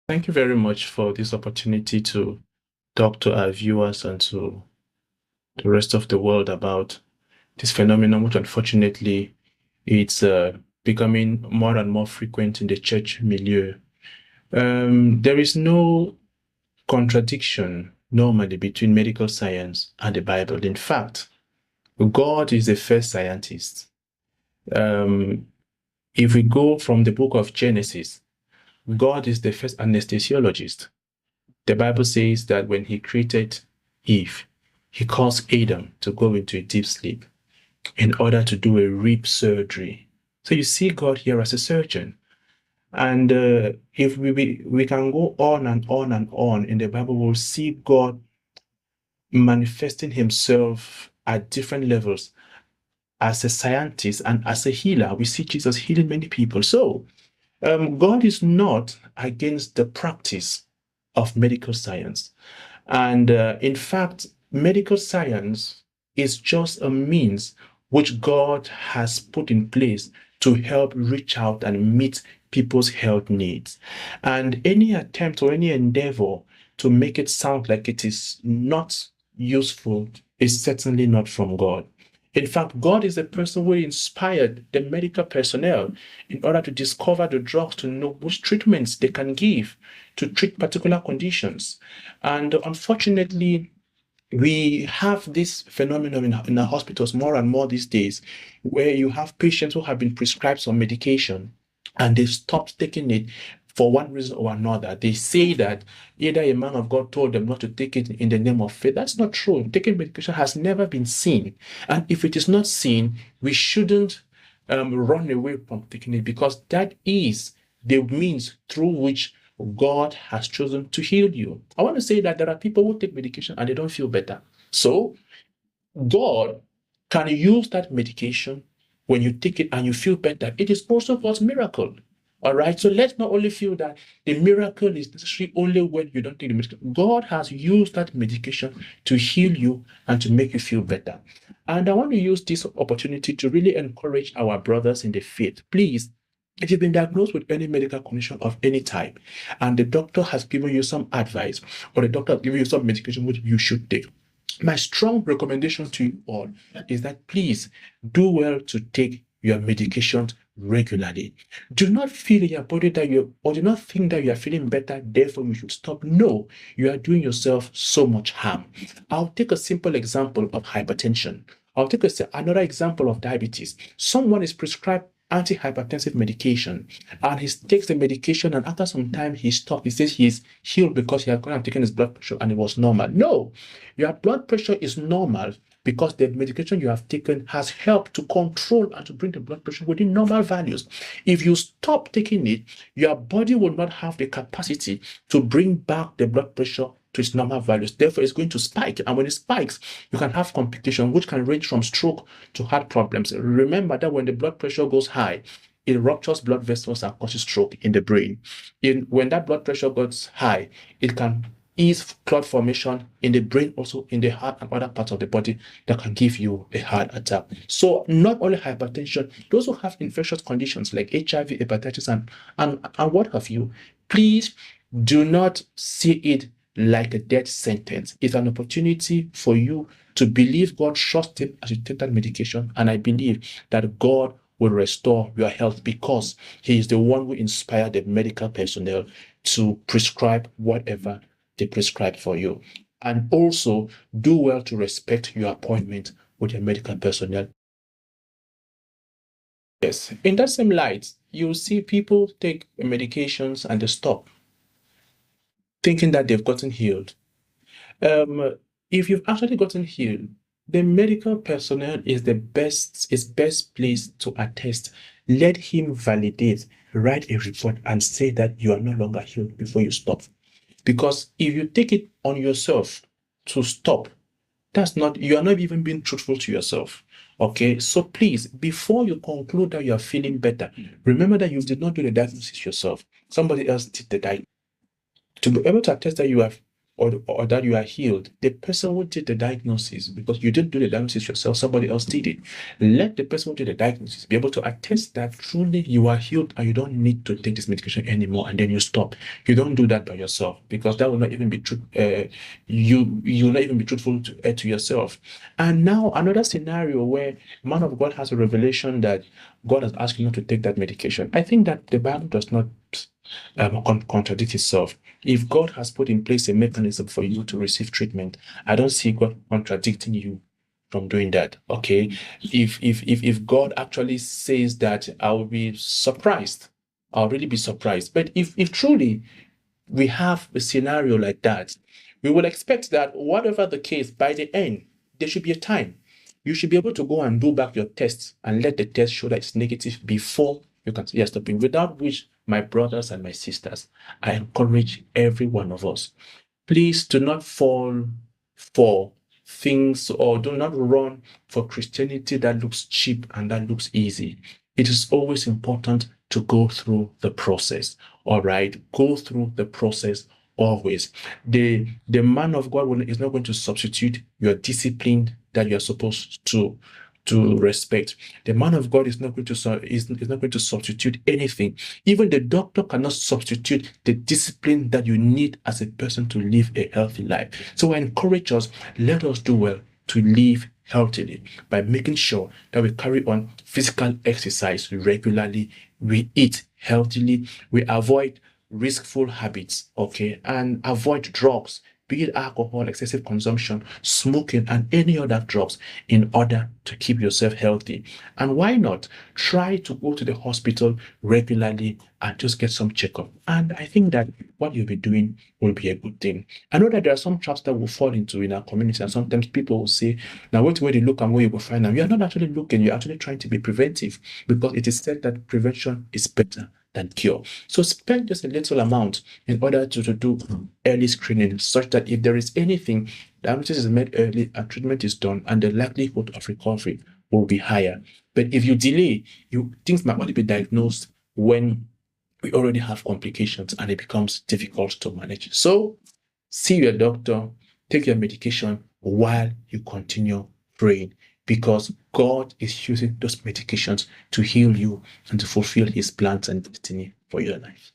Thank you very much for this opportunity to talk to our viewers and to the rest of the world about this phenomenon, which unfortunately it's becoming more and more frequent in the church milieu. There is no contradiction normally between medical science and the Bible. In fact, God is the first scientist. Um, if we go from the book of Genesis, God is the first anesthesiologist. The Bible says that when he created Eve, he caused Adam to go into a deep sleep in order to do a rib surgery. So you see God here as a surgeon. And if we can go on and on and on in the Bible, we'll see God manifesting himself at different levels as a scientist and as a healer. We see Jesus healing many people. So God is not against the practice of medical science. And in fact, medical science is just a means which God has put in place to help reach out and meet people's health needs. And any attempt or any endeavor to make it sound like it is not useful is certainly not from God. In fact, God is the person who inspired the medical personnel in order to discover the drugs, to know which treatments they can give to treat particular conditions. And unfortunately, we have this phenomenon in our hospitals more and more these days, where you have patients who have been prescribed some medication and they've stopped taking it for one reason or another. They say that either a man of God told them not to take it in the name of faith. That's not true. Taking medication has never been seen. And if it is not seen, we shouldn't run away from taking it, because that is the means through which God has chosen to heal you. I want to say that there are people who take medication and they don't feel better. So God can use that medication when you take it and you feel better. It is also God's miracle. All right. So let's not only feel that the miracle is necessary only when you don't take the medication. God has used that medication to heal you and to make you feel better. And I want to use this opportunity to really encourage our brothers in the faith. Please, if you've been diagnosed with any medical condition of any type, and the doctor has given you some advice, or the doctor has given you some medication which you should take, my strong recommendation to you all is that please do well to take your medications regularly. Do not feel in your body that or do not think that you are feeling better, therefore you should stop. No, you are doing yourself so much harm. I'll take a simple example of hypertension. I'll take another example of diabetes. Someone is prescribed antihypertensive medication and he takes the medication, and after some time he stopped. He says he's healed because he had gone and taken his blood pressure and it was normal. No, your blood pressure is normal because the medication you have taken has helped to control and to bring the blood pressure within normal values. If you stop taking it, your body will not have the capacity to bring back the blood pressure to its normal values. Therefore, it's going to spike. And when it spikes, you can have complications which can range from stroke to heart problems. Remember that when the blood pressure goes high, it ruptures blood vessels and causes stroke in the brain. When that blood pressure goes high, it can ease clot formation in the brain, also in the heart and other parts of the body that can give you a heart attack. So not only hypertension, those who have infectious conditions like HIV, hepatitis, and what have you, please do not see it like a death sentence. It's an opportunity for you to believe God, trust Him as you take that medication. And I believe that God will restore your health because He is the one who inspired the medical personnel to prescribe whatever they prescribe for you. And also do well to respect your appointment with your medical personnel. Yes, in that same light, you see people take medications and they stop, thinking that they've gotten healed. If you've actually gotten healed, the medical personnel is best placed to attest. Let him validate, write a report, and say that you are no longer healed before you stop. Because if you take it on yourself to stop, you are not even being truthful to yourself. Okay, so please, before you conclude that you are feeling better, remember that you did not do the diagnosis yourself. Somebody else did the diagnosis. To be able to attest that you have or that you are healed. The person who did the diagnosis, because you didn't do the diagnosis yourself, somebody else did it. Let the person who did the diagnosis be able to attest that truly you are healed and you don't need to take this medication anymore, and then you stop. You don't do that by yourself, because that will not even be true. You will not even be truthful to yourself. And now another scenario where man of God has a revelation that God has asked you not to take that medication. I think that the Bible does not contradict itself. If God has put in place a mechanism for you to receive treatment, I don't see God contradicting you from doing that. Okay. If God actually says that, I will be surprised. I'll really be surprised. But if truly we have a scenario like that, we will expect that whatever the case, by the end, there should be a time. You should be able to go and do back your tests and let the test show that it's negative before you can say yes, stopping. Without which, my brothers and my sisters, I encourage every one of us, please do not fall for things, or do not run for Christianity that looks cheap and that looks easy. It is always important to go through the process. All right, go through the process always. The man of God is not going to substitute your discipline that you are supposed to respect. The man of God is not going to substitute anything. Even the doctor cannot substitute the discipline that you need as a person to live a healthy life. So I encourage us, let us do well to live healthily by making sure that we carry on physical exercise regularly, we eat healthily, we avoid riskful habits, okay, and avoid drugs, be it alcohol, excessive consumption, smoking, and any other drugs, in order to keep yourself healthy. And why not try to go to the hospital regularly and just get some checkup? And I think that what you'll be doing will be a good thing. I know that there are some traps that we'll fall into in our community, and sometimes people will say, now wait where they look and where you will find them. You are not actually looking, you're actually trying to be preventive, because it is said that prevention is better than cure. So spend just a little amount in order to do early screening, such that if there is anything, diagnosis is made early and treatment is done, and the likelihood of recovery will be higher. But if you delay, things might only be diagnosed when we already have complications and it becomes difficult to manage. So see your doctor, take your medication while you continue praying, because God is using those medications to heal you and to fulfill his plans and destiny for your life.